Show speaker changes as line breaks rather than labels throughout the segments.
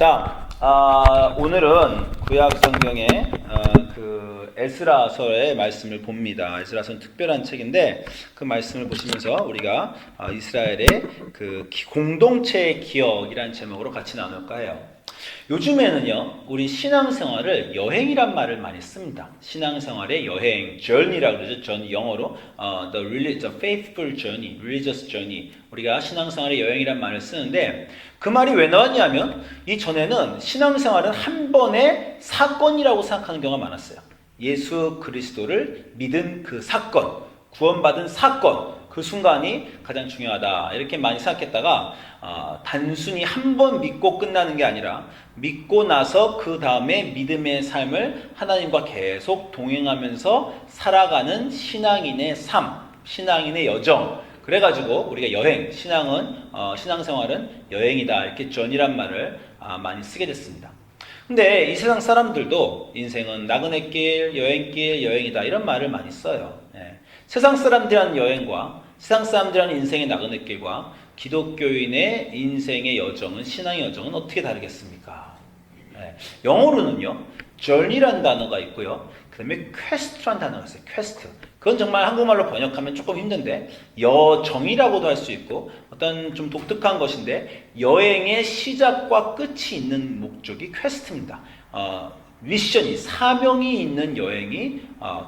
자, 오늘은 구약 성경의 그 에스라서의 말씀을 봅니다. 에스라서는 특별한 책인데 그 말씀을 보시면서 우리가 이스라엘의 그 공동체의 기억이라는 제목으로 같이 나눌까 해요. 요즘에는요, 우리 신앙생활을 여행이란 말을 많이 씁니다. 신앙생활의 여행, journey라고 그러죠. 전 영어로 the faithful journey, religious journey. 우리가 신앙생활의 여행이란 말을 쓰는데 그 말이 왜 나왔냐면 이전에는 신앙생활은 한 번의 사건이라고 생각하는 경우가 많았어요. 예수 그리스도를 믿은 그 사건, 구원받은 사건, 그 순간이 가장 중요하다 이렇게 많이 생각했다가 단순히 한 번 믿고 끝나는 게 아니라 믿고 나서 그 다음에 믿음의 삶을 하나님과 계속 동행하면서 살아가는 신앙인의 삶, 신앙인의 여정. 그래가지고 우리가 여행, 신앙생활은 여행이다 이렇게 전이란 말을 많이 쓰게 됐습니다. 근데 이 세상 사람들도 인생은 나그네 길, 여행이다 이런 말을 많이 써요. 세상 사람들이란 여행과 세상 사람들이란 인생의 나그네 길과 기독교인의 인생의 여정은, 신앙의 여정은 어떻게 다르겠습니까? 영어로는요, journey라는 단어가 있고요. 그 다음에 quest라는 단어가 있어요. quest. 그건 정말 한국말로 번역하면 조금 힘든데 여정이라고도 할 수 있고 어떤 좀 독특한 것인데 여행의 시작과 끝이 있는 목적이 퀘스트입니다. 미션이, 사명이 있는 여행이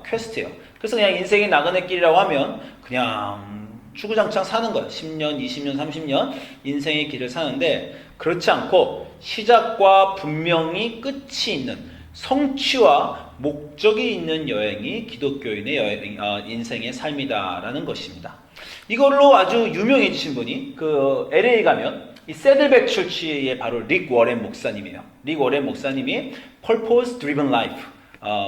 퀘스트예요. 그래서 그냥 인생의 나그네 길이라고 하면 그냥 주구장창 사는 거예요. 10년, 20년, 30년 인생의 길을 사는데 그렇지 않고 시작과 분명히 끝이 있는 성취와 목적이 있는 여행이 기독교인의 인생의 삶이다라는 것입니다. 이걸로 아주 유명해지신 분이 그 LA 가면 이 세들백 철치의 바로 릭 워렌 목사님이에요. 릭 워렌 목사님이 Purpose Driven Life,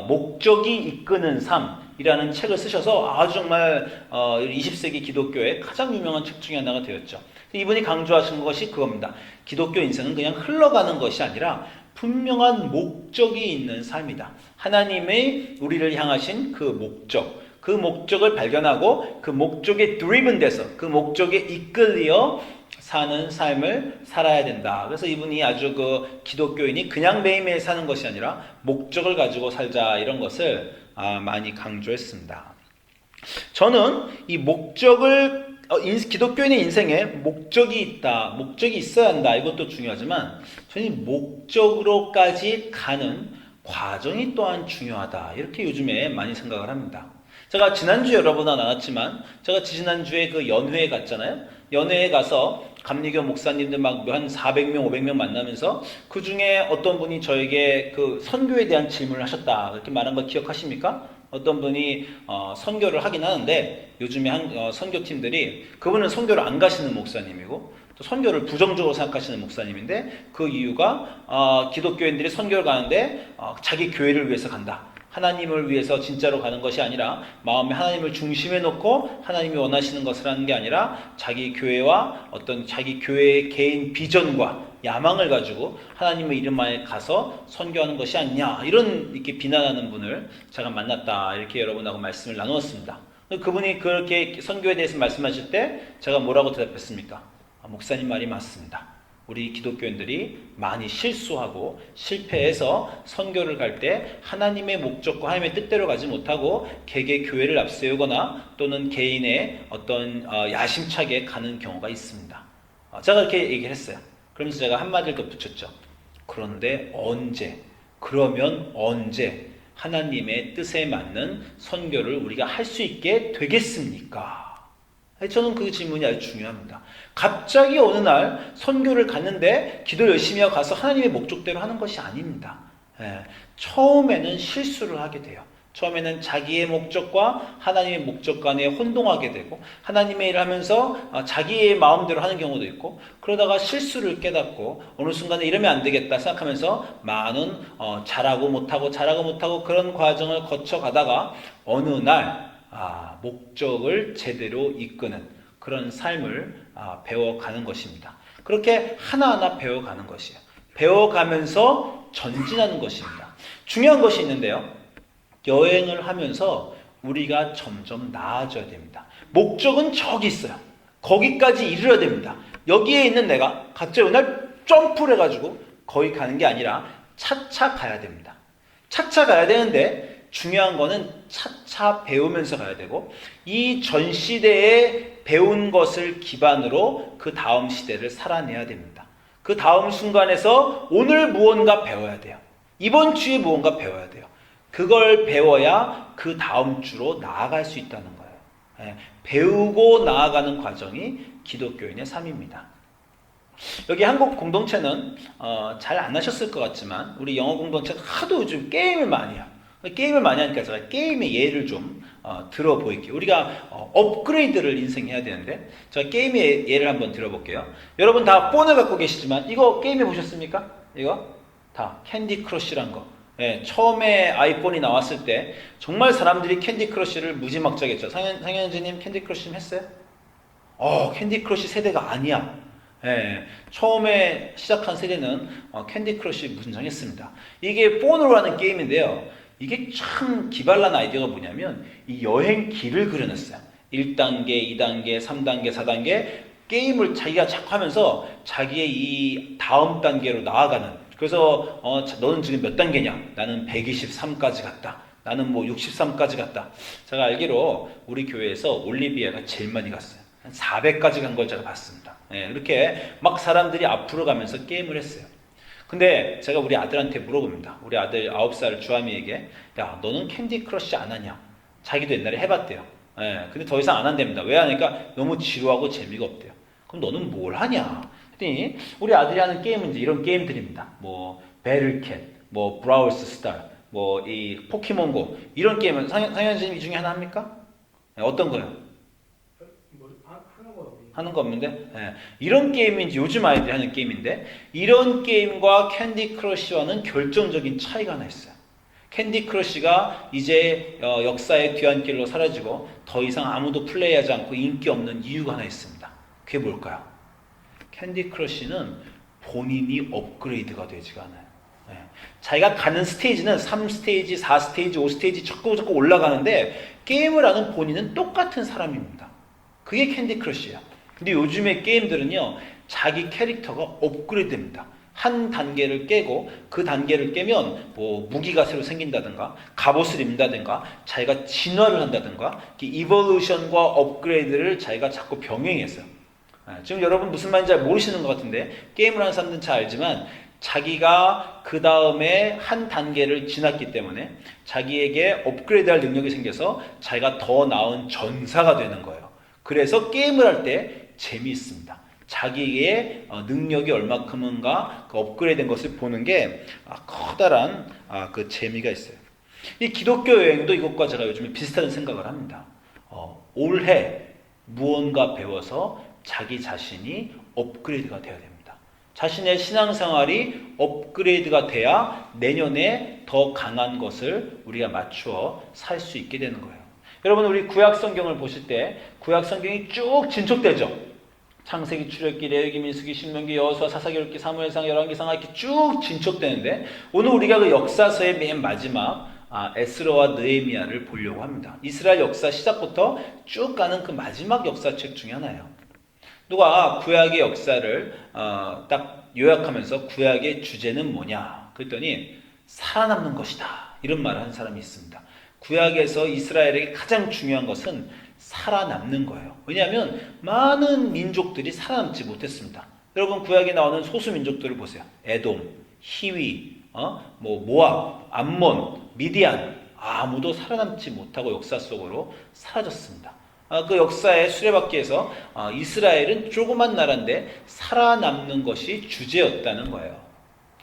목적이 이끄는 삶이라는 책을 쓰셔서 아주 정말 20세기 기독교의 가장 유명한 책 중에 하나가 되었죠. 이분이 강조하신 것이 그겁니다. 기독교 인생은 그냥 흘러가는 것이 아니라 분명한 목적이 있는 삶이다. 하나님의 우리를 향하신 그 목적, 그 목적을 발견하고 그 목적에 driven 돼서 그 목적에 이끌려 사는 삶을 살아야 된다. 그래서 이분이 아주 그 기독교인이 그냥 매일매일 사는 것이 아니라 목적을 가지고 살자 이런 것을 많이 강조했습니다. 저는 이 목적을 기독교인의 인생에 목적이 있다, 목적이 있어야 한다 이것도 중요하지만 저는 이 목적으로까지 가는 과정이 또한 중요하다 이렇게 요즘에 많이 생각을 합니다. 제가 지난주에 여러 번 나눴지만 제가 지난주에 그 연회에 갔잖아요. 연회에 가서 감리교 목사님들 막 한 400명, 500명 만나면서 그 중에 어떤 분이 저에게 그 선교에 대한 질문을 하셨다 이렇게 말한 거 기억하십니까? 어떤 분이 선교를 하긴 하는데 요즘에 선교팀들이 그분은 선교를 안 가시는 목사님이고 또 선교를 부정적으로 생각하시는 목사님인데 그 이유가 기독교인들이 선교를 가는데 자기 교회를 위해서 간다. 하나님을 위해서 진짜로 가는 것이 아니라 마음에 하나님을 중심에 놓고 하나님이 원하시는 것을 하는 게 아니라 자기 교회와 어떤 자기 교회의 개인 비전과 야망을 가지고 하나님의 이름만에 가서 선교하는 것이 아니냐 이런 이렇게 비난하는 분을 제가 만났다 이렇게 여러분하고 말씀을 나누었습니다. 그분이 그렇게 선교에 대해서 말씀하실 때 제가 뭐라고 대답했습니까? 목사님 말이 맞습니다. 우리 기독교인들이 많이 실수하고 실패해서 선교를 갈 때 하나님의 목적과 하나님의 뜻대로 가지 못하고 개개 교회를 앞세우거나 또는 개인의 어떤 야심차게 가는 경우가 있습니다. 제가 이렇게 얘기를 했어요. 그러면서 제가 한마디를 더 붙였죠. 그런데 그러면 언제 하나님의 뜻에 맞는 선교를 우리가 할 수 있게 되겠습니까? 저는 그 질문이 아주 중요합니다. 갑자기 어느 날 선교를 갔는데 기도 열심히 하고 가서 하나님의 목적대로 하는 것이 아닙니다. 처음에는 실수를 하게 돼요. 처음에는 자기의 목적과 하나님의 목적 간에 혼동하게 되고 하나님의 일을 하면서 자기의 마음대로 하는 경우도 있고 그러다가 실수를 깨닫고 어느 순간에 이러면 안 되겠다 생각하면서 많은 잘하고 못하고 그런 과정을 거쳐가다가 어느 날 목적을 제대로 이끄는 그런 삶을 배워가는 것입니다. 그렇게 하나하나 배워가는 것이에요. 배워가면서 전진하는 것입니다. 중요한 것이 있는데요. 여행을 하면서 우리가 점점 나아져야 됩니다. 목적은 저기 있어요. 거기까지 이르러야 됩니다. 여기에 있는 내가 갑자기 어느 날 점프를 해가지고 거기 가는 게 아니라 차차 가야 됩니다. 차차 가야 되는데 중요한 거는 차차 배우면서 가야 되고 이 전 시대에 배운 것을 기반으로 그 다음 시대를 살아내야 됩니다. 그 다음 순간에서 오늘 무언가 배워야 돼요. 이번 주에 무언가 배워야 돼요. 그걸 배워야 그 다음 주로 나아갈 수 있다는 거예요. 배우고 나아가는 과정이 기독교인의 삶입니다. 여기 한국 공동체는 잘 안 하셨을 것 같지만 우리 영어 공동체는 하도 요즘 게임을 많이 해요. 게임을 많이 하니까 제가 게임의 예를 좀 들어 보일게요. 우리가 업그레이드를 인생에 해야 되는데 제가 게임의 예를 한번 들어볼게요. 여러분 다 폰을 갖고 계시지만 이거 게임해 보셨습니까? 이거 다 캔디 크러쉬란 거. 처음에 아이폰이 나왔을 때 정말 사람들이 캔디 크러쉬를 무지막지하게 했죠. 상현주님 캔디 크러쉬 좀 했어요? 캔디 크러쉬 세대가 아니야. 처음에 시작한 세대는 캔디 크러쉬 무진장했습니다. 이게 폰으로 하는 게임인데요. 이게 참 기발난 아이디어가 뭐냐면 이 여행길을 그려냈어요. 1단계, 2단계, 3단계, 4단계 게임을 자기가 자꾸 하면서 자기의 이 다음 단계로 나아가는. 그래서 너는 지금 몇 단계냐? 나는 123까지 갔다. 나는 뭐 63까지 갔다. 제가 알기로 우리 교회에서 올리비아가 제일 많이 갔어요. 한 400까지 간 걸 제가 봤습니다. 이렇게 막 사람들이 앞으로 가면서 게임을 했어요. 근데 제가 우리 아들한테 물어봅니다. 우리 아들 9살 주아미에게 야 너는 캔디 크러쉬 안 하냐? 자기도 옛날에 해봤대요. 근데 더 이상 안 한답니다. 왜 하니까 너무 지루하고 재미가 없대요. 그럼 너는 뭘 하냐? 그랬더니 우리 아들이 하는 게임은 이제 이런 게임들입니다. 뭐 배틀캣, 뭐 브라우스 스타, 뭐 이 포켓몬고 이런 게임은 상현님 이 중에 하나 합니까? 어떤 거요? 하는 거 없는데 이런 게임이 이제 요즘 아이들이 하는 게임인데 이런 게임과 캔디 크러쉬와는 결정적인 차이가 하나 있어요. 캔디 크러쉬가 이제 역사의 뒤안길로 사라지고 더 이상 아무도 플레이하지 않고 인기 없는 이유가 하나 있습니다. 그게 뭘까요? 캔디 크러쉬는 본인이 업그레이드가 되지가 않아요. 자기가 가는 스테이지는 3스테이지, 4스테이지, 5스테이지 자꾸 올라가는데 게임을 하는 본인은 똑같은 사람입니다. 그게 캔디 크러쉬예요. 근데 요즘의 게임들은요, 자기 캐릭터가 업그레이드됩니다. 한 단계를 깨고 그 단계를 깨면 뭐 무기가 새로 생긴다든가 갑옷을 입는다든가 자기가 진화를 한다든가 이볼루션과 업그레이드를 자기가 자꾸 병행했어요. 지금 여러분 무슨 말인지 잘 모르시는 것 같은데 게임을 하는 사람들은 잘 알지만 자기가 그 다음에 한 단계를 지났기 때문에 자기에게 업그레이드할 능력이 생겨서 자기가 더 나은 전사가 되는 거예요. 그래서 게임을 할 때 재미있습니다. 자기의 능력이 얼마큼인가 그 업그레이드된 것을 보는 게 커다란 그 재미가 있어요. 이 기독교 여행도 이것과 제가 요즘에 비슷한 생각을 합니다. 올해 무언가 배워서 자기 자신이 업그레이드가 되어야 됩니다. 자신의 신앙생활이 업그레이드가 돼야 내년에 더 강한 것을 우리가 맞추어 살 수 있게 되는 거예요. 여러분 우리 구약 성경을 보실 때 구약 성경이 쭉 진척되죠. 창세기, 출애굽기, 레위기, 민수기, 신명기, 여호수아, 사사기록기, 사무엘상, 열왕기상 이렇게 쭉 진척되는데 오늘 우리가 그 역사서의 맨 마지막 에스라와 느헤미야를 보려고 합니다. 이스라엘 역사 시작부터 쭉 가는 그 마지막 역사책 중에 하나예요. 누가 구약의 역사를 딱 요약하면서 구약의 주제는 뭐냐 그랬더니 살아남는 것이다 이런 말을 한 사람이 있습니다. 구약에서 이스라엘에게 가장 중요한 것은 살아남는 거예요. 왜냐하면 많은 민족들이 살아남지 못했습니다. 여러분 구약에 나오는 소수 민족들을 보세요. 에돔, 히위, 모압, 암몬, 미디안 아무도 살아남지 못하고 역사 속으로 사라졌습니다. 그 역사의 수레바퀴에서 이스라엘은 조그만 나라인데 살아남는 것이 주제였다는 거예요.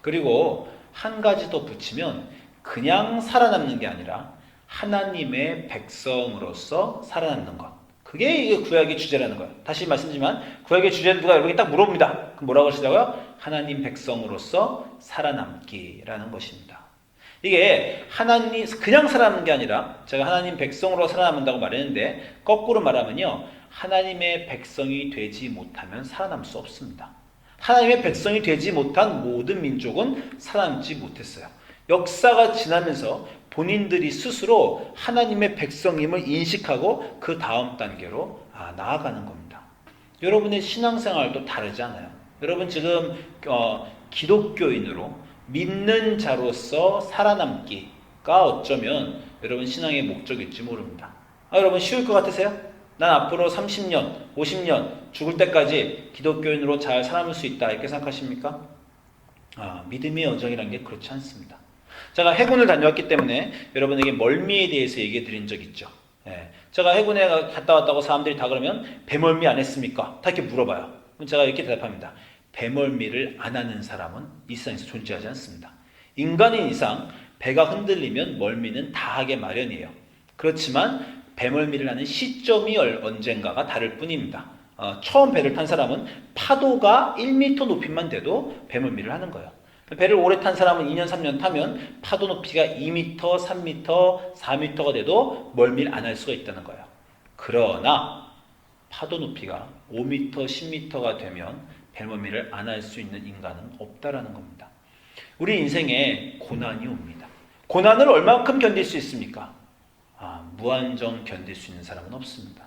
그리고 한 가지 더 붙이면 그냥 살아남는 게 아니라 하나님의 백성으로서 살아남는 것. 그게 구약의 주제라는 거예요. 다시 말씀드리지만 구약의 주제를 누가 여러분이 딱 물어봅니다. 그럼 뭐라고 하시더라고요? 하나님 백성으로서 살아남기라는 것입니다. 이게 하나님 그냥 살아남는 게 아니라 제가 하나님 백성으로 살아남는다고 말했는데 거꾸로 말하면요. 하나님의 백성이 되지 못하면 살아남을 수 없습니다. 하나님의 백성이 되지 못한 모든 민족은 살아남지 못했어요. 역사가 지나면서 본인들이 스스로 하나님의 백성임을 인식하고 그 다음 단계로 나아가는 겁니다. 여러분의 신앙생활도 다르지 않아요. 여러분 지금 기독교인으로 믿는 자로서 살아남기가 어쩌면 여러분 신앙의 목적일지 모릅니다. 여러분 쉬울 것 같으세요? 난 앞으로 30년, 50년 죽을 때까지 기독교인으로 잘 살아남을 수 있다 이렇게 생각하십니까? 믿음의 여정이라는 게 그렇지 않습니다. 제가 해군을 다녀왔기 때문에 여러분에게 멀미에 대해서 얘기해 드린 적 있죠. 제가 해군에 갔다 왔다고 사람들이 다 그러면 배멀미 안 했습니까? 다 이렇게 물어봐요. 그럼 제가 이렇게 대답합니다. 배멀미를 안 하는 사람은 이 세상에서 존재하지 않습니다. 인간인 이상 배가 흔들리면 멀미는 다 하게 마련이에요. 그렇지만 배멀미를 하는 시점이 언젠가가 다를 뿐입니다. 처음 배를 탄 사람은 파도가 1m 높이만 돼도 배멀미를 하는 거예요. 배를 오래 탄 사람은 2년, 3년 타면 파도 높이가 2m, 3m, 4m가 돼도 멀미를 안 할 수가 있다는 거예요. 그러나 파도 높이가 5m, 10m가 되면 배멀미를 안 할 수 있는 인간은 없다라는 겁니다. 우리 인생에 고난이 옵니다. 고난을 얼마큼 견딜 수 있습니까? 무한정 견딜 수 있는 사람은 없습니다.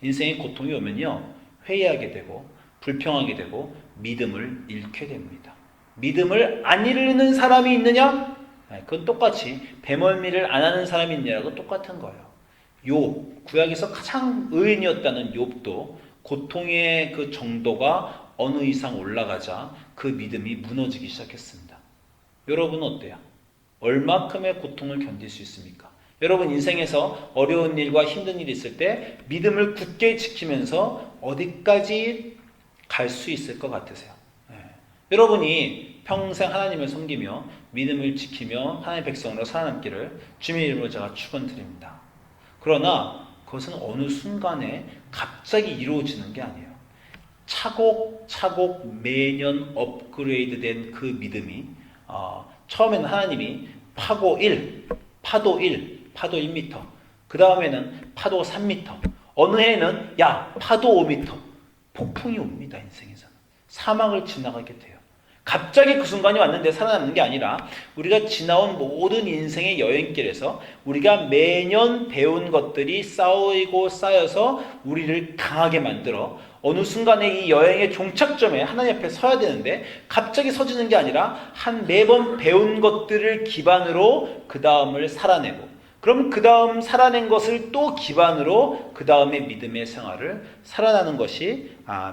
인생에 고통이 오면요, 회의하게 되고 불평하게 되고 믿음을 잃게 됩니다. 믿음을 안 잃는 사람이 있느냐? 그건 똑같이 배멀미를 안 하는 사람이 있느냐고 똑같은 거예요. 욥, 구약에서 가장 의인이었다는 욥도 고통의 그 정도가 어느 이상 올라가자 그 믿음이 무너지기 시작했습니다. 여러분은 어때요? 얼마큼의 고통을 견딜 수 있습니까? 여러분 인생에서 어려운 일과 힘든 일이 있을 때 믿음을 굳게 지키면서 어디까지 갈 수 있을 것 같으세요? 여러분이 평생 하나님을 섬기며 믿음을 지키며 하나님의 백성으로 살아남기를 주님의 이름으로 제가 축원드립니다. 그러나 그것은 어느 순간에 갑자기 이루어지는 게 아니에요. 차곡차곡 매년 업그레이드된 그 믿음이 처음에는 하나님이 파도 1m, 파도 1m, 그 다음에는 파도 3m, 어느 해에는 파도 5m, 폭풍이 옵니다. 인생에서는 사막을 지나가게 돼요. 갑자기 그 순간이 왔는데 살아남는 게 아니라 우리가 지나온 모든 인생의 여행길에서 우리가 매년 배운 것들이 쌓이고 쌓여서 우리를 강하게 만들어 어느 순간에 이 여행의 종착점에 하나님 앞에 서야 되는데 갑자기 서지는 게 아니라 매번 배운 것들을 기반으로 그 다음을 살아내고, 그럼 그 다음 살아낸 것을 또 기반으로 그 다음에 믿음의 생활을 살아나는 것이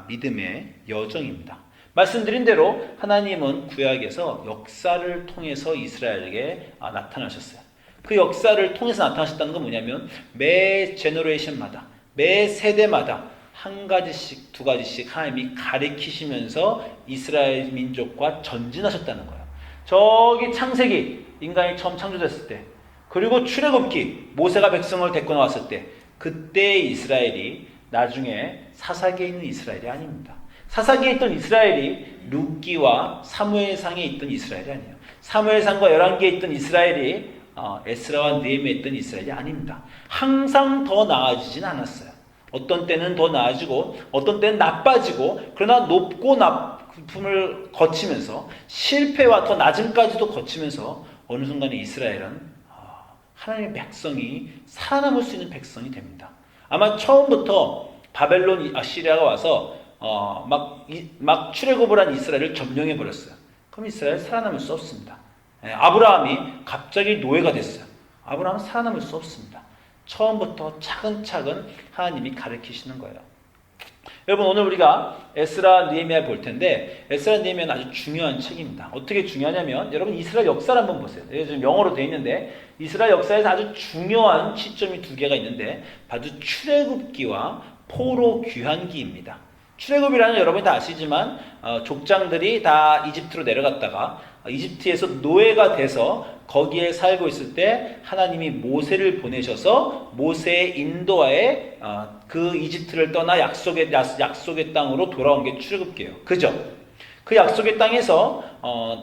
믿음의 여정입니다. 말씀드린 대로 하나님은 구약에서 역사를 통해서 이스라엘에게 나타나셨어요. 그 역사를 통해서 나타나셨다는 건 뭐냐면 매 제너레이션마다, 매 세대마다 한 가지씩 두 가지씩 하나님이 가리키시면서 이스라엘 민족과 전진하셨다는 거예요. 저기 창세기, 인간이 처음 창조됐을 때, 그리고 출애굽기, 모세가 백성을 데리고 나왔을 때, 그때 이스라엘이 나중에 사사기에 있는 이스라엘이 아닙니다. 사사기에 있던 이스라엘이 룻기와 사무엘상에 있던 이스라엘이 아니에요. 사무엘상과 열왕기에 있던 이스라엘이 에스라와 느헤미야에 있던 이스라엘이 아닙니다. 항상 더 나아지진 않았어요. 어떤 때는 더 나아지고 어떤 때는 나빠지고, 그러나 높고 나쁨을 거치면서 실패와 더 낮음까지도 거치면서 어느 순간에 이스라엘은 하나님의 백성이 살아남을 수 있는 백성이 됩니다. 아마 처음부터 바벨론, 아시리아가 와서 막 출애굽을 한 이스라엘을 점령해 버렸어요. 그럼 이스라엘 살아남을 수 없습니다. 아브라함이 갑자기 노예가 됐어요. 아브라함은 살아남을 수 없습니다. 처음부터 차근차근 하나님이 가르치시는 거예요. 여러분, 오늘 우리가 에스라 느헤미야를 볼 텐데, 에스라 느헤미야는 아주 중요한 책입니다. 어떻게 중요하냐면, 여러분 이스라엘 역사를 한번 보세요. 지금 영어로 되어 있는데 이스라엘 역사에서 아주 중요한 시점이 두 개가 있는데 바로 출애굽기와 포로 귀환기입니다. 출애굽이라는 여러분이 다 아시지만 족장들이 다 이집트로 내려갔다가 이집트에서 노예가 돼서 거기에 살고 있을 때 하나님이 모세를 보내셔서 모세의 인도하에 그 이집트를 떠나 약속의 땅으로 돌아온 게 출애굽기예요. 그죠? 그 약속의 땅에서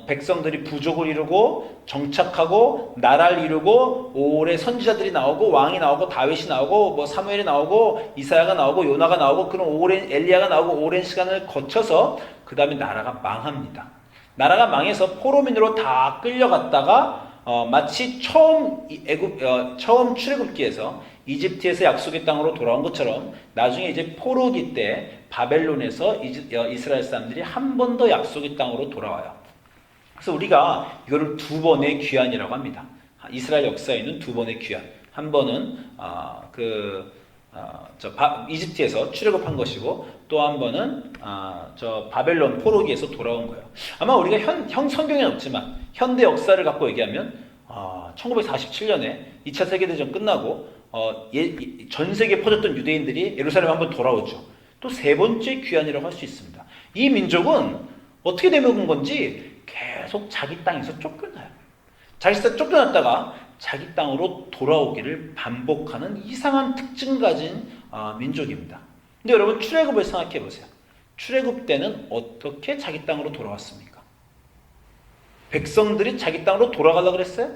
백성들이 부족을 이루고 정착하고 나라를 이루고 오래 선지자들이 나오고 왕이 나오고 다윗이 나오고 뭐 사무엘이 나오고 이사야가 나오고 요나가 나오고 그런 오랜 엘리야가 나오고 오랜 시간을 거쳐서 그 다음에 나라가 망합니다. 나라가 망해서 포로민으로 다 끌려갔다가 마치 처음 출애굽기에서 이집트에서 약속의 땅으로 돌아온 것처럼 나중에 이제 포로기 때 바벨론에서 이스라엘 사람들이 한 번 더 약속의 땅으로 돌아와요. 그래서 우리가 이거를 두 번의 귀환이라고 합니다. 이스라엘 역사에 있는 두 번의 귀환. 한 번은 이집트에서 출애굽한 것이고, 또 한 번은 저 바벨론 포로기에서 돌아온 거예요. 아마 우리가 현 성경에는 없지만 현대 역사를 갖고 얘기하면 1947년에 2차 세계대전 끝나고 전 세계에 퍼졌던 유대인들이 예루살렘에 한번 돌아오죠. 또 세 번째 귀환이라고 할 수 있습니다. 이 민족은 어떻게 되먹은 건지 계속 자기 땅에서 쫓겨나요. 자기 땅에서 쫓겨났다가 자기 땅으로 돌아오기를 반복하는 이상한 특징 가진 민족입니다. 근데 여러분, 출애굽을 생각해 보세요. 출애굽 때는 어떻게 자기 땅으로 돌아왔습니까? 백성들이 자기 땅으로 돌아가려고 그랬어요?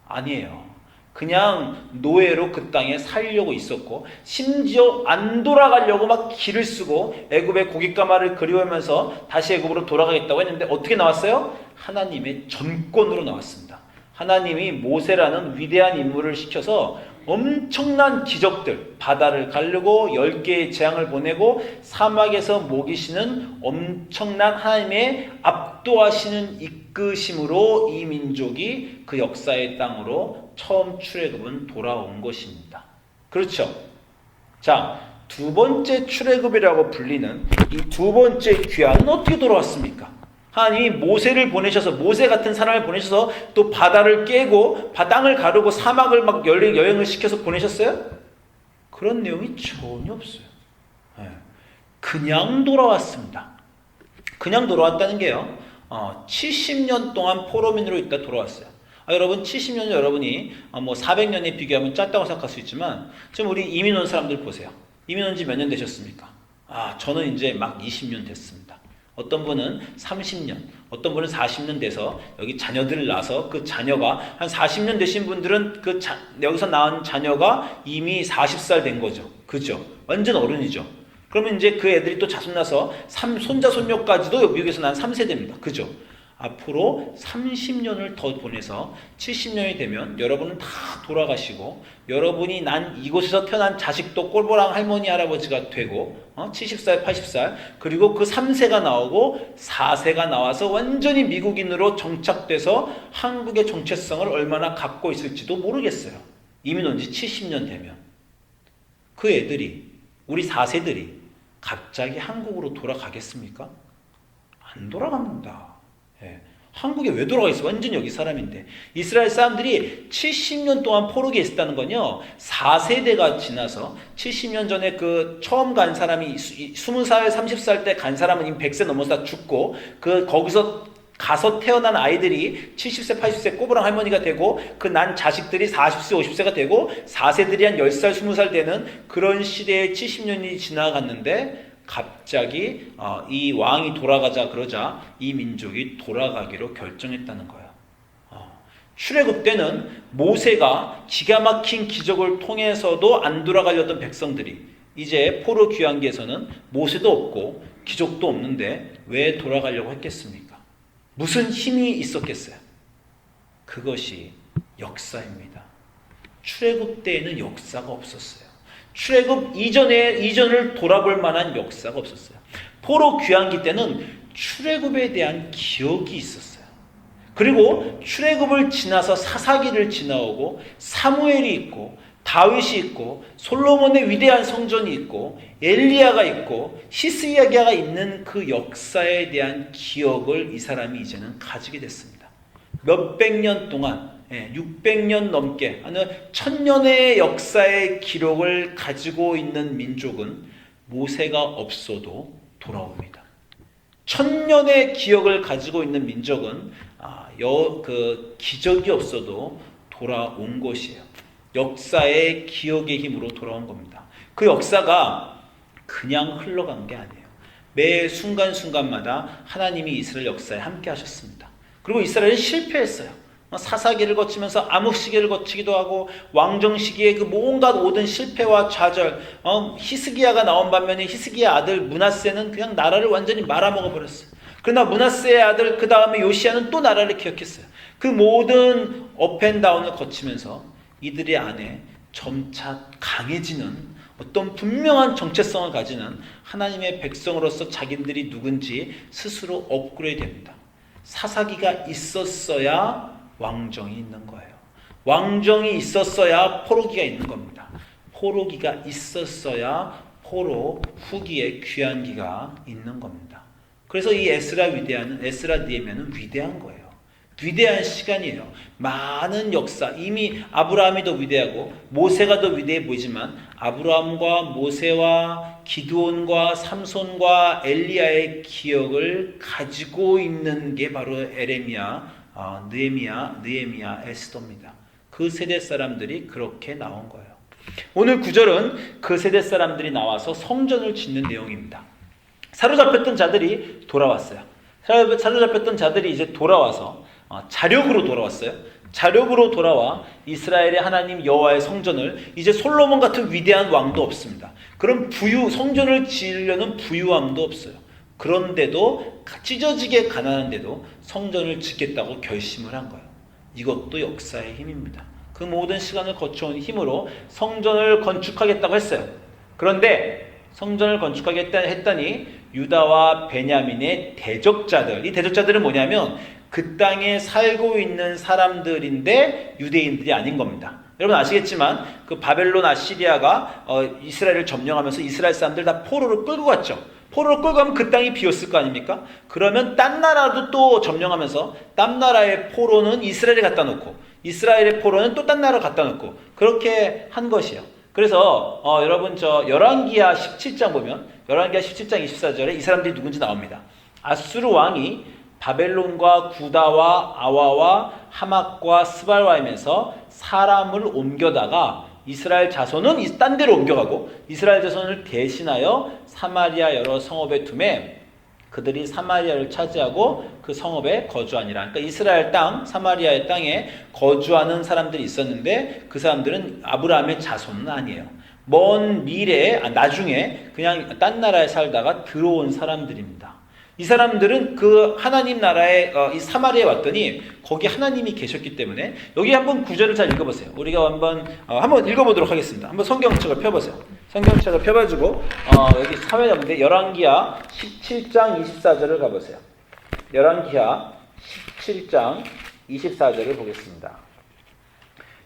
아니에요. 그냥 노예로 그 땅에 살려고 있었고, 심지어 안 돌아가려고 막 기를 쓰고 애굽의 고깃가마를 그리워하면서 다시 애굽으로 돌아가겠다고 했는데 어떻게 나왔어요? 하나님의 전권으로 나왔습니다. 하나님이 모세라는 위대한 인물을 시켜서 엄청난 기적들, 바다를 가르고 10개의 재앙을 보내고 사막에서 먹이시는 엄청난 하나님의 압도하시는 이끄심으로 이 민족이 그 역사의 땅으로 처음 출애굽은 돌아온 것입니다. 그렇죠? 자, 두 번째 출애굽이라고 불리는 이 두 번째 귀환은 어떻게 돌아왔습니까? 하나님이 모세를 보내셔서, 모세 같은 사람을 보내셔서 또 바다를 깨고 땅을 가르고 사막을 막 여행을 시켜서 보내셨어요? 그런 내용이 전혀 없어요. 그냥 돌아왔습니다. 그냥 돌아왔다는 게요, 70년 동안 포로민으로 있다 돌아왔어요. 여러분, 70년 여러분이 400년에 비교하면 짧다고 생각할 수 있지만, 지금 우리 이민 온 사람들 보세요. 이민 온 지 몇 년 되셨습니까? 저는 이제 막 20년 됐습니다. 어떤 분은 30년, 어떤 분은 40년 돼서 여기 자녀들을 낳아서 그 자녀가 한 40년 되신 분들은 여기서 낳은 자녀가 이미 40살 된 거죠. 그죠? 완전 어른이죠. 그러면 이제 그 애들이 또 자손 나서 손자, 손녀까지도 미국에서 난 3세대입니다. 그죠? 앞으로 30년을 더 보내서 70년이 되면 여러분은 다 돌아가시고, 여러분이 난 이곳에서 태어난 자식도 꼴보랑 할머니, 할아버지가 되고 70살, 80살, 그리고 그 3세가 나오고 4세가 나와서 완전히 미국인으로 정착돼서 한국의 정체성을 얼마나 갖고 있을지도 모르겠어요. 이민 온 지 70년 되면. 그 애들이, 우리 4세들이 갑자기 한국으로 돌아가겠습니까? 안 돌아갑니다. 한국에 왜 돌아가 있어? 완전 여기 사람인데. 이스라엘 사람들이 70년 동안 포로기에 있었다는 건요, 4세대가 지나서 70년 전에 그 처음 간 사람이 20살, 30살 때 간 사람은 이미 100세 넘어서 다 죽고, 거기서 가서 태어난 아이들이 70세, 80세 꼬부랑 할머니가 되고, 그 난 자식들이 40세, 50세가 되고, 4세들이 한 10살, 20살 되는 그런 시대에 70년이 지나갔는데, 갑자기 이 왕이 돌아가자 그러자 이 민족이 돌아가기로 결정했다는 거예요. 출애굽 때는 모세가 기가 막힌 기적을 통해서도 안 돌아가려던 백성들이 이제 포로 귀환기에서는 모세도 없고 기적도 없는데 왜 돌아가려고 했겠습니까? 무슨 힘이 있었겠어요? 그것이 역사입니다. 출애굽 때에는 역사가 없었어요. 출애굽 이전을 돌아볼 만한 역사가 없었어요. 포로 귀환기 때는 출애굽에 대한 기억이 있었어요. 그리고 출애굽을 지나서 사사기를 지나오고 사무엘이 있고 다윗이 있고 솔로몬의 위대한 성전이 있고 엘리야가 있고 히스기야가 있는 그 역사에 대한 기억을 이 사람이 이제는 가지게 됐습니다. 몇백 년 동안 600년 넘게 하는 1000년의 역사의 기록을 가지고 있는 민족은 모세가 없어도 돌아옵니다. 1000년의 기억을 가지고 있는 민족은 기적이 없어도 돌아온 것이에요. 역사의 기억의 힘으로 돌아온 겁니다. 그 역사가 그냥 흘러간 게 아니에요. 매 순간순간마다 하나님이 이스라엘 역사에 함께 하셨습니다. 그리고 이스라엘은 실패했어요. 사사기를 거치면서 암흑시기를 거치기도 하고 왕정 시기에 그 온갖 모든 실패와 좌절, 히스기야가 나온 반면에 히스기야 아들 므낫세는 그냥 나라를 완전히 말아먹어 버렸어요. 그러나 므낫세의 아들 그 다음에 요시야는 또 나라를 기억했어요. 그 모든 업앤다운을 거치면서 이들의 안에 점차 강해지는 어떤 분명한 정체성을 가지는 하나님의 백성으로서 자기들이 누군지 스스로 업그레이드 됩니다. 사사기가 있었어야 왕정이 있는 거예요. 왕정이 있었어야 포로기가 있는 겁니다. 포로기가 있었어야 포로 후기의 귀환기가 있는 겁니다. 그래서 이 에스라 느헤미야는 위대한 거예요. 위대한 시간이에요. 많은 역사, 이미 아브라함이 더 위대하고 모세가 더 위대해 보이지만 아브라함과 모세와 기드온과 삼손과 엘리야의 기억을 가지고 있는 게 바로 느헤미야, 에스더입니다. 그 세대 사람들이 그렇게 나온 거예요. 오늘 구절은 그 세대 사람들이 나와서 성전을 짓는 내용입니다. 사로잡혔던 자들이 돌아왔어요. 사로잡혔던 자들이 이제 돌아와서 자력으로 돌아왔어요. 자력으로 돌아와 이스라엘의 하나님 여호와의 성전을, 이제 솔로몬 같은 위대한 왕도 없습니다. 그런 성전을 지으려는 부유함도 없어요. 그런데도 찢어지게 가난한데도 성전을 짓겠다고 결심을 한 거예요. 이것도 역사의 힘입니다. 그 모든 시간을 거쳐온 힘으로 성전을 건축하겠다고 했어요. 그런데 성전을 건축하겠다 했더니 유다와 베냐민의 대적자들, 이 대적자들은 뭐냐면 그 땅에 살고 있는 사람들인데 유대인들이 아닌 겁니다. 여러분 아시겠지만 그 바벨론 아시리아가 이스라엘을 점령하면서 이스라엘 사람들 다 포로로 끌고 갔죠. 포로로 끌고 가면 그 땅이 비었을 거 아닙니까? 그러면 딴 나라도 또 점령하면서 딴 나라의 포로는 이스라엘에 갖다 놓고 이스라엘의 포로는 또 딴 나라로 갖다 놓고 그렇게 한 것이에요. 그래서 여러분 열왕기하 17장 보면 열왕기하 17장 24절에 이 사람들이 누군지 나옵니다. 아수르 왕이 바벨론과 구다와 아와와 하맛과 스발와임에서 사람을 옮겨다가 이스라엘 자손은 딴 데로 옮겨가고 이스라엘 자손을 대신하여 사마리아 여러 성읍에 두매 그들이 사마리아를 차지하고 그 성읍에 거주하니라. 그러니까 이스라엘 땅, 사마리아의 땅에 거주하는 사람들이 있었는데 그 사람들은 아브라함의 자손은 아니에요. 먼 미래에, 나중에 그냥 딴 나라에 살다가 들어온 사람들입니다. 이 사람들은 그 하나님 나라에 이 사마리아에 왔더니 거기 하나님이 계셨기 때문에 여기 한번 구절을 잘 읽어보세요. 우리가 한번 읽어보도록 하겠습니다. 한번 성경책을 펴보세요. 성경책을 펴가지고 여기 사회자인데 열왕기하 17장 24절을 가보세요. 열왕기하 17장 24절을 보겠습니다.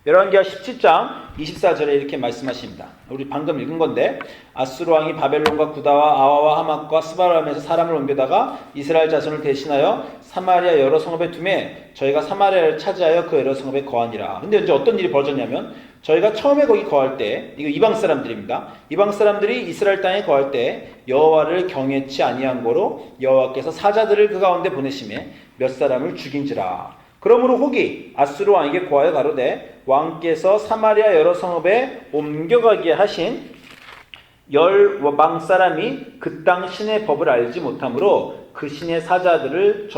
열왕기하 17장 24절에 이렇게 말씀하십니다. 우리 방금 읽은 건데 아수르 왕이 바벨론과 구다와 아와와 하맛과 스바람에서 사람을 옮겨다가 이스라엘 자손을 대신하여 사마리아 여러 성읍에 두매 저희가 사마리아를 차지하여 그 여러 성읍에 거하니라. 근데 이제 어떤 일이 벌어졌냐면 저희가 처음에 거기 거할 때 이거 이방 사람들입니다. 이방 사람들이 이스라엘 땅에 거할 때 여호와를 경외치 아니한 고로 여호와께서 사자들을 그 가운데 보내심에 몇 사람을 죽인지라. 그러므로 혹이 아수르 왕에게 고하여 가로되 왕께서 사마리아 여러 성읍에 옮겨가게 하신 열왕 사람이 그 땅 신의 법을 알지 못하므로 그 신이 사자들을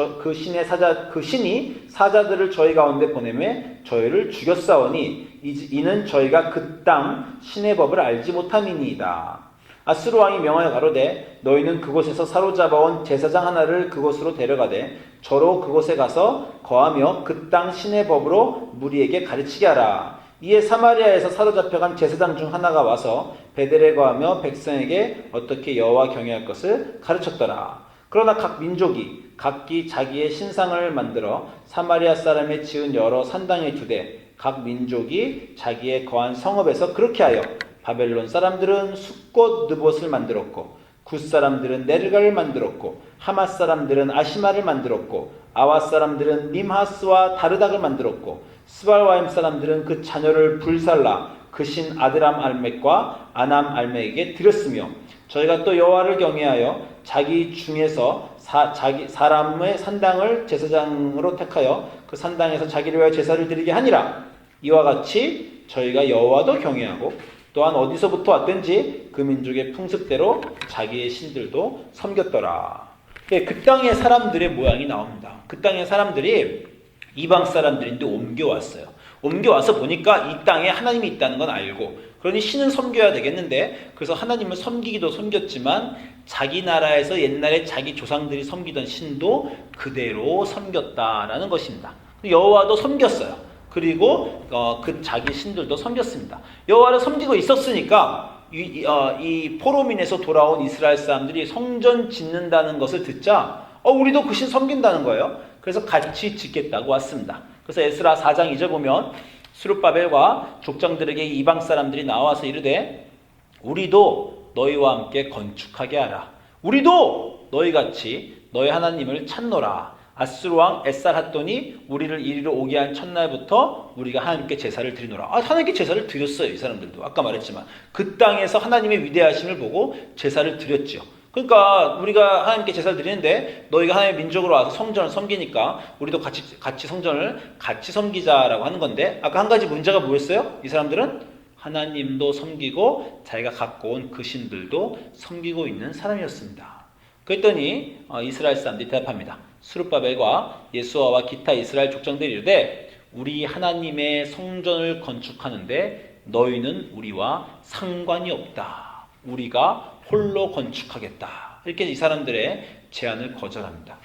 저희 가운데 보내매 저희를 죽였사오니 이는 저희가 그 땅 신의 법을 알지 못함이니이다. 아수르 왕이 명하여 가로되 너희는 그곳에서 사로잡아온 제사장 하나를 그곳으로 데려가되 저로 그곳에 가서 거하며 그 땅 신의 법으로 무리에게 가르치게 하라. 이에 사마리아에서 사로잡혀간 제사장 중 하나가 와서 베델에 거하며 백성에게 어떻게 여호와 경외할 것을 가르쳤더라. 그러나 각 민족이 각기 자기의 신상을 만들어 사마리아 사람의 지은 여러 산당에 두되 각 민족이 자기의 거한 성읍에서 그렇게 하여 바벨론 사람들은 숫꽃 느봇을 만들었고 굿 사람들은 네르가를 만들었고 하맛 사람들은 아시마를 만들었고 아와 사람들은 림하스와 다르닥을 만들었고 스발와임 사람들은 그 자녀를 불살라 그 신 아드람 알멕과 아남 알멕에게 드렸으며 저희가 또 여호와를 경외하여 자기 중에서 자기 사람의 산당을 제사장으로 택하여 그 산당에서 자기를 위하여 제사를 드리게 하니라. 이와 같이 저희가 여호와도 경외하고 또한 어디서부터 왔든지 그 민족의 풍습대로 자기의 신들도 섬겼더라. 그 땅의 사람들의 모양이 나옵니다. 그 땅의 사람들이 이방 사람들인데 옮겨왔어요. 옮겨와서 보니까 이 땅에 하나님이 있다는 건 알고 그러니 신은 섬겨야 되겠는데 그래서 하나님을 섬기기도 섬겼지만 자기 나라에서 옛날에 자기 조상들이 섬기던 신도 그대로 섬겼다라는 것입니다. 여호와도 섬겼어요. 그리고 그 자기 신들도 섬겼습니다. 여호와를 섬기고 있었으니까 이 포로민에서 돌아온 이스라엘 사람들이 성전 짓는다는 것을 듣자 우리도 그 신 섬긴다는 거예요. 그래서 같이 짓겠다고 왔습니다. 그래서 에스라 4장 2절 보면 스룹바벨과 족장들에게 이방 사람들이 나와서 이르되 우리도 너희와 함께 건축하게 하라. 우리도 너희같이 너희 하나님을 찾노라. 아수르 왕 에살핫돈이 우리를 이리로 오게 한 첫날부터 우리가 하나님께 제사를 드리노라. 하나님께 제사를 드렸어요. 이 사람들도 아까 말했지만 그 땅에서 하나님의 위대하심을 보고 제사를 드렸죠. 그러니까 우리가 하나님께 제사를 드리는데 너희가 하나님의 민족으로 와서 성전을 섬기니까 우리도 같이 성전을 같이 섬기자라고 하는 건데, 아까 한 가지 문제가 뭐였어요? 이 사람들은 하나님도 섬기고 자기가 갖고 온 그 신들도 섬기고 있는 사람이었습니다. 그랬더니 이스라엘 사람들이 대답합니다. 스룹바벨과 예수아와 기타 이스라엘 족장들이 이르되 우리 하나님의 성전을 건축하는데 너희는 우리와 상관이 없다. 우리가 홀로 건축하겠다. 이렇게 이 사람들의 제안을 거절합니다.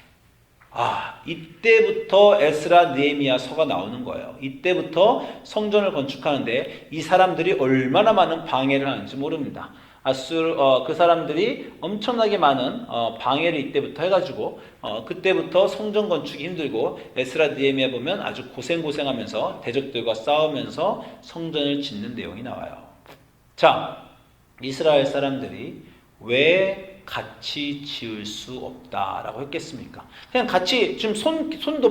이때부터 에스라 느헤미야서가 나오는 거예요. 이때부터 성전을 건축하는데 이 사람들이 얼마나 많은 방해를 하는지 모릅니다. 그 사람들이 엄청나게 많은 방해를 이때부터 해가지고 그때부터 성전 건축이 힘들고 에스라 느헤미야 보면 아주 고생하면서 대적들과 싸우면서 성전을 짓는 내용이 나와요. 자, 이스라엘 사람들이 왜 같이 지을 수 없다라고 했겠습니까? 그냥 같이 좀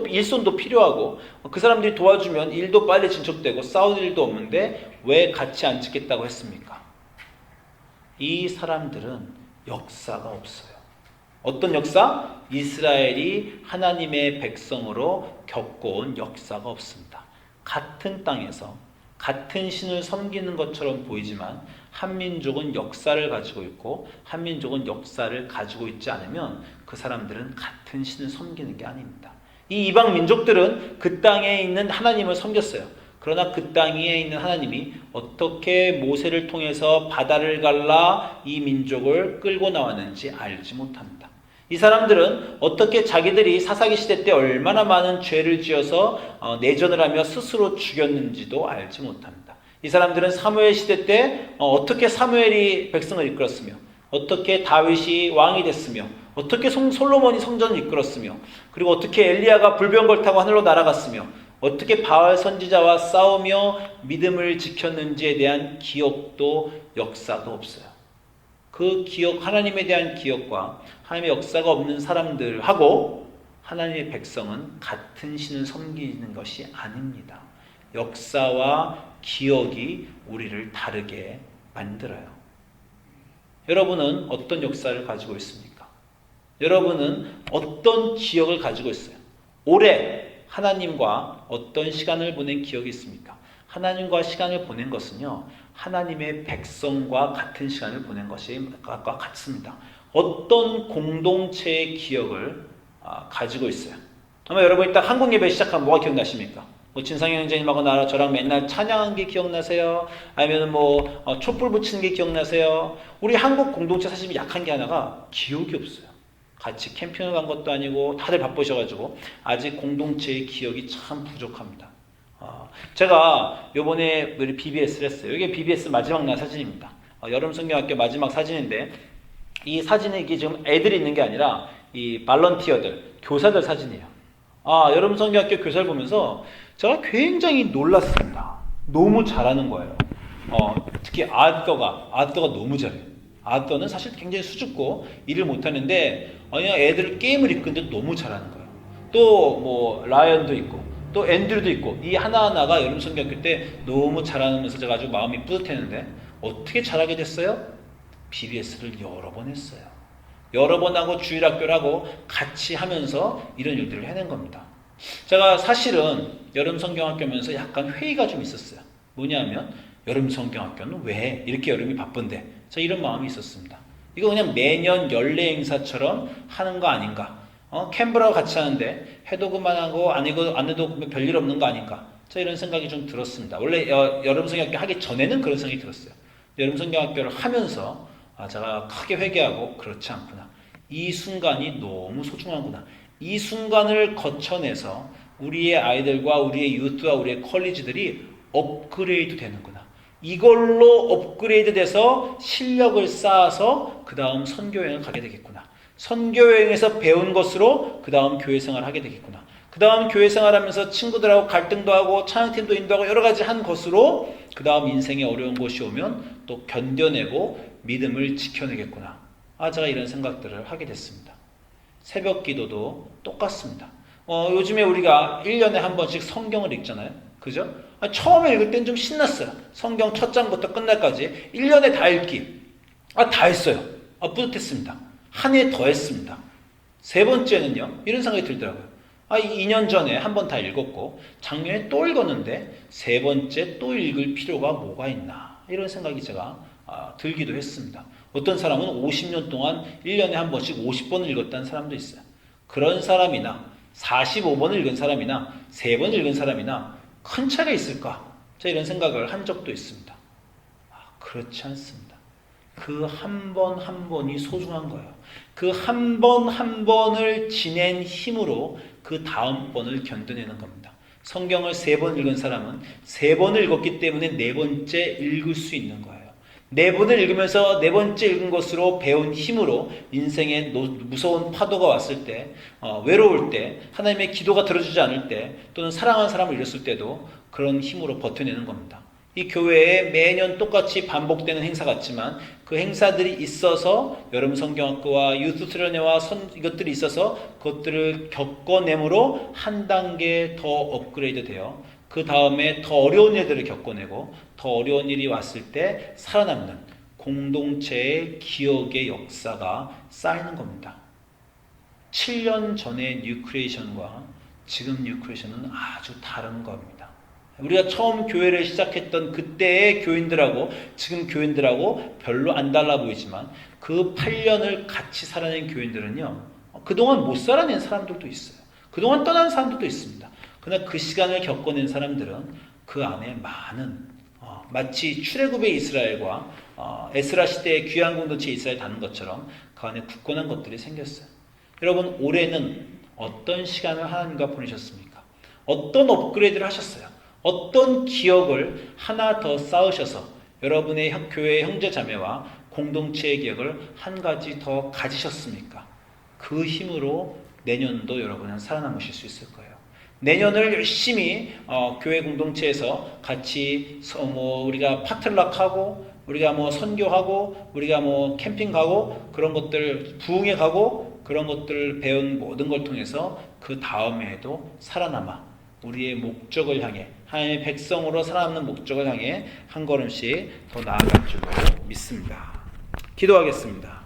일손도 필요하고 그 사람들이 도와주면 일도 빨리 진척되고 싸울 일도 없는데 왜 같이 안 짓겠다고 했습니까? 이 사람들은 역사가 없어요. 어떤 역사? 이스라엘이 하나님의 백성으로 겪어온 역사가 없습니다. 같은 땅에서 같은 신을 섬기는 것처럼 보이지만 한민족은 역사를 가지고 있고 한민족은 역사를 가지고 있지 않으면 그 사람들은 같은 신을 섬기는 게 아닙니다. 이 이방 민족들은 그 땅에 있는 하나님을 섬겼어요. 그러나 그 땅에 있는 하나님이 어떻게 모세를 통해서 바다를 갈라 이 민족을 끌고 나왔는지 알지 못합니다. 이 사람들은 어떻게 자기들이 사사기 시대 때 얼마나 많은 죄를 지어서 내전을 하며 스스로 죽였는지도 알지 못합니다. 이 사람들은 사무엘 시대 때 어떻게 사무엘이 백성을 이끌었으며 어떻게 다윗이 왕이 됐으며 어떻게 솔로몬이 성전을 이끌었으며 그리고 어떻게 엘리야가 불병걸 타고 하늘로 날아갔으며 어떻게 바알 선지자와 싸우며 믿음을 지켰는지에 대한 기억도 역사도 없어요. 그 기억, 하나님에 대한 기억과 하나님의 역사가 없는 사람들하고 하나님의 백성은 같은 신을 섬기는 것이 아닙니다. 역사와 기억이 우리를 다르게 만들어요. 여러분은 어떤 역사를 가지고 있습니까? 여러분은 어떤 기억을 가지고 있어요? 올해 하나님과 어떤 시간을 보낸 기억이 있습니까? 하나님과 시간을 보낸 것은요, 하나님의 백성과 같은 시간을 보낸 것과 같습니다. 어떤 공동체의 기억을 가지고 있어요. 아마 여러분 일단 한국 예배 시작하면 뭐가 기억나십니까? 진상영 형제님하고 나랑 저랑 맨날 찬양한 게 기억나세요? 아니면 촛불 붙이는 게 기억나세요? 우리 한국 공동체 사실 약한 게 하나가 기억이 없어요. 같이 캠핑을 간 것도 아니고 다들 바쁘셔가지고 아직 공동체의 기억이 참 부족합니다. 제가 요번에 우리 BBS를 했어요. 이게 BBS 마지막 날 사진입니다. 여름성경학교 마지막 사진인데 이 사진이 이게 지금 애들이 있는 게 아니라 이 발런티어들, 교사들 사진이에요. 여름성경학교 교사를 보면서 제가 굉장히 놀랐습니다. 너무 잘하는 거예요. 특히 아더가 너무 잘해요. 아더는 사실 굉장히 수줍고 일을 못하는데 그냥 애들 게임을 이끄는데 너무 잘하는 거예요. 또 라이언도 있고 또 앤드류도 있고 이 하나하나가 여름 성경학교 때 너무 잘하면서 제가 아주 마음이 뿌듯했는데 어떻게 잘하게 됐어요? BBS를 여러 번 했어요. 여러 번 하고 주일학교를 하고 같이 하면서 이런 일들을 해낸 겁니다. 제가 사실은 여름 성경학교면서 약간 회의가 좀 있었어요. 뭐냐면 여름 성경학교는 왜 이렇게 여름이 바쁜데 저 이런 마음이 있었습니다. 이거 그냥 매년 연례 행사처럼 하는 거 아닌가? 캔버라고 같이 하는데 해도 그만하고 안 해도 별일 없는 거 아닌가? 저 이런 생각이 좀 들었습니다. 원래 여름 성경학교 하기 전에는 그런 생각이 들었어요. 여름 성경학교를 하면서 제가 크게 회개하고 그렇지 않구나. 이 순간이 너무 소중하구나. 이 순간을 거쳐내서 우리의 아이들과 우리의 유스와 우리의 컬리지들이 업그레이드 되는구나. 이걸로 업그레이드 돼서 실력을 쌓아서 그 다음 선교여행을 가게 되겠구나. 선교여행에서 배운 것으로 그 다음 교회 생활을 하게 되겠구나. 그 다음 교회 생활하면서 친구들하고 갈등도 하고 찬양팀도 인도하고 여러 가지 한 것으로 그 다음 인생에 어려운 것이 오면 또 견뎌내고 믿음을 지켜내겠구나. 제가 이런 생각들을 하게 됐습니다. 새벽 기도도 똑같습니다. 요즘에 우리가 1년에 한 번씩 성경을 읽잖아요. 그죠? 처음에 읽을 땐 좀 신났어요. 성경 첫 장부터 끝날까지 1년에 다 읽기. 다 했어요. 뿌듯했습니다. 한 해 더 했습니다. 세 번째는요, 이런 생각이 들더라고요. 2년 전에 한 번 다 읽었고 작년에 또 읽었는데 세 번째 또 읽을 필요가 뭐가 있나, 이런 생각이 제가 들기도 했습니다. 어떤 사람은 50년 동안 1년에 한 번씩 50번을 읽었다는 사람도 있어요. 그런 사람이나 45번을 읽은 사람이나 3번 읽은 사람이나 큰 차이가 있을까? 제가 이런 생각을 한 적도 있습니다. 그렇지 않습니다. 그 한 번 한 번이 소중한 거예요. 그 한 번 한 번을 지낸 힘으로 그 다음 번을 견뎌내는 겁니다. 성경을 3번 읽은 사람은 3번을 읽었기 때문에 4번째 읽을 수 있는 거예요. 4번을 읽으면서 4번째 읽은 것으로 배운 힘으로 인생에 무서운 파도가 왔을 때, 외로울 때, 하나님의 기도가 들어주지 않을 때, 또는 사랑하는 사람을 잃었을 때도 그런 힘으로 버텨내는 겁니다. 이 교회에 매년 똑같이 반복되는 행사 같지만 그 행사들이 있어서 여러분 성경학교와 유스 수련회와 이것들이 있어서 그것들을 겪어내므로 한 단계 더 업그레이드 되어 그 다음에 더 어려운 일들을 겪어내고 더 어려운 일이 왔을 때 살아남는 공동체의 기억의 역사가 쌓이는 겁니다. 7년 전의 뉴크리에이션과 지금 뉴크리에이션은 아주 다른 겁니다. 우리가 처음 교회를 시작했던 그때의 교인들하고 지금 교인들하고 별로 안 달라 보이지만 그 8년을 같이 살아낸 교인들은요, 그동안 못 살아낸 사람들도 있어요. 그동안 떠난 사람들도 있습니다. 그러나 그 시간을 겪어낸 사람들은 그 안에 많은 마치 출애굽의 이스라엘과 에스라 시대의 귀한 공동체 이스라엘 다는 것처럼 그 안에 굳건한 것들이 생겼어요. 여러분, 올해는 어떤 시간을 하나님과 보내셨습니까? 어떤 업그레이드를 하셨어요? 어떤 기억을 하나 더 쌓으셔서 여러분의 교회의 형제 자매와 공동체의 기억을 한 가지 더 가지셨습니까? 그 힘으로 내년도 여러분은 살아남으실 수 있을 거예요. 내년을 열심히 교회 공동체에서 같이 우리가 파틀락하고 우리가 선교하고 우리가 캠핑 가고 그런 것들 부흥회 가고 그런 것들 배운 모든 걸 통해서 그 다음에도 살아남아 우리의 목적을 향해 하나님의 백성으로 살아남는 목적을 향해 한 걸음씩 더 나아갈 줄로 믿습니다. 기도하겠습니다.